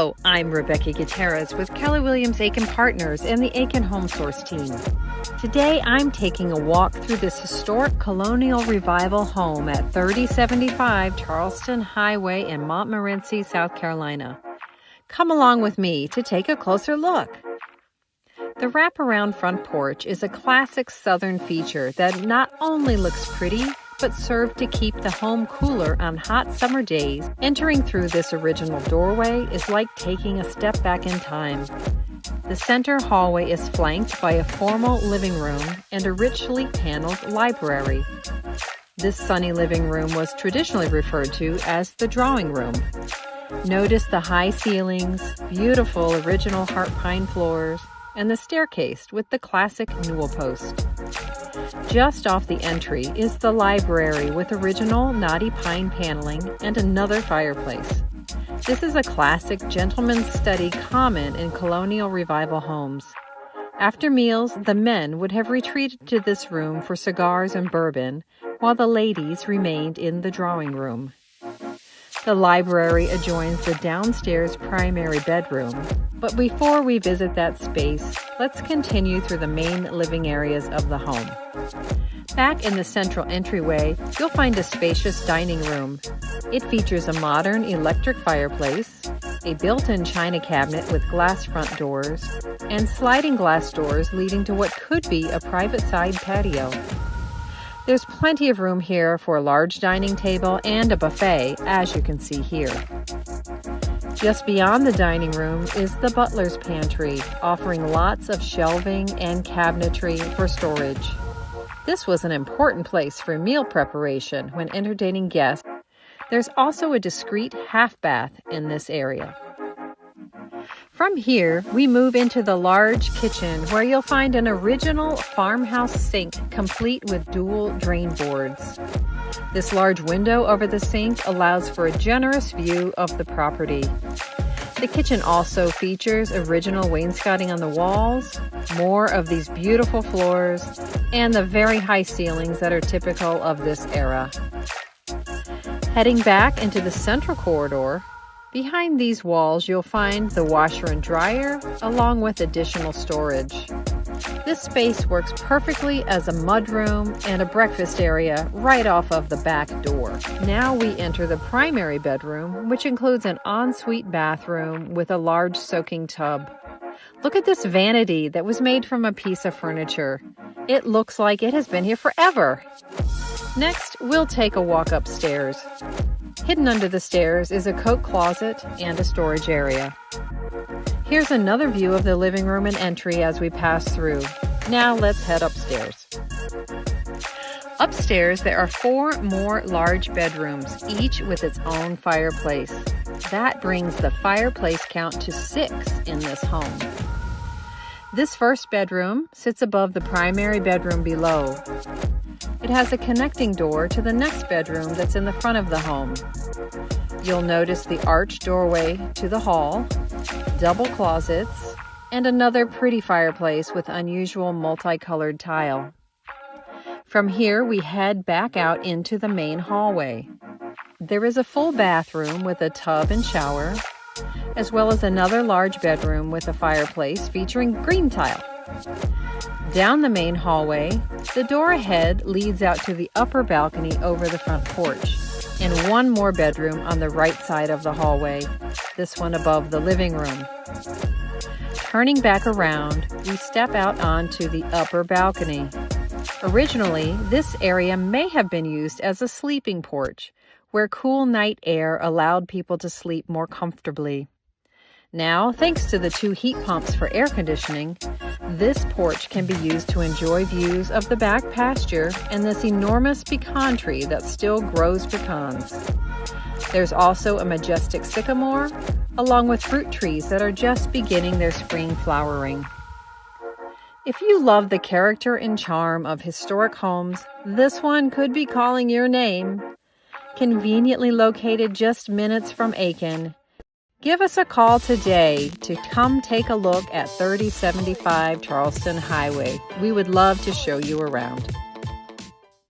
Hello, I'm Rebecca Gutierrez with Keller Williams Aiken Partners and the Aiken Home Source team. Today I'm taking a walk through this historic Colonial Revival home at 3075 Charleston Highway in Montmorenci, South Carolina. Come along with me to take a closer look. The wraparound front porch is a classic southern feature that not only looks pretty, but served to keep the home cooler on hot summer days. Entering through this original doorway is like taking a step back in time. The center hallway is flanked by a formal living room and a richly paneled library. This sunny living room was traditionally referred to as the drawing room. Notice the high ceilings, beautiful original heart pine floors, and the staircase with the classic newel post. Just off the entry is the library with original knotty pine paneling and another fireplace. This is a classic gentleman's study common in Colonial Revival homes. After meals, the men would have retreated to this room for cigars and bourbon, while the ladies remained in the drawing room. The library adjoins the downstairs primary bedroom, but before we visit that space, let's continue through the main living areas of the home. Back in the central entryway, you'll find a spacious dining room. It features a modern electric fireplace, a built-in china cabinet with glass front doors, and sliding glass doors leading to what could be a private side patio. There's plenty of room here for a large dining table and a buffet, as you can see here. Just beyond the dining room is the butler's pantry, offering lots of shelving and cabinetry for storage. This was an important place for meal preparation when entertaining guests. There's also a discreet half bath in this area. From here, we move into the large kitchen where you'll find an original farmhouse sink complete with dual drain boards. This large window over the sink allows for a generous view of the property. The kitchen also features original wainscoting on the walls, more of these beautiful floors, and the very high ceilings that are typical of this era. Heading back into the central corridor, behind these walls you'll find the washer and dryer, along with additional storage. This space works perfectly as a mudroom and a breakfast area right off of the back door. Now we enter the primary bedroom, which includes an ensuite bathroom with a large soaking tub. Look at this vanity that was made from a piece of furniture. It looks like it has been here forever. Next, we'll take a walk upstairs. Hidden under the stairs is a coat closet and a storage area. Here's another view of the living room and entry as we pass through. Now let's head upstairs. Upstairs, there are 4 more large bedrooms, each with its own fireplace. That brings the fireplace count to 6 in this home. This first bedroom sits above the primary bedroom below. It has a connecting door to the next bedroom that's in the front of the home. You'll notice the arched doorway to the hall, double closets, and another pretty fireplace with unusual multicolored tile. From here, we head back out into the main hallway. There is a full bathroom with a tub and shower, as well as another large bedroom with a fireplace featuring green tile. Down the main hallway, the door ahead leads out to the upper balcony over the front porch, and one more bedroom on the right side of the hallway, this one above the living room. Turning back around, we step out onto the upper balcony. Originally, this area may have been used as a sleeping porch, where cool night air allowed people to sleep more comfortably. Now, thanks to the 2 heat pumps for air conditioning, this porch can be used to enjoy views of the back pasture and this enormous pecan tree that still grows pecans. There's also a majestic sycamore, along with fruit trees that are just beginning their spring flowering. If you love the character and charm of historic homes, this one could be calling your name. Conveniently located just minutes from Aiken, give us a call today to come take a look at 3075 Charleston Highway. We would love to show you around.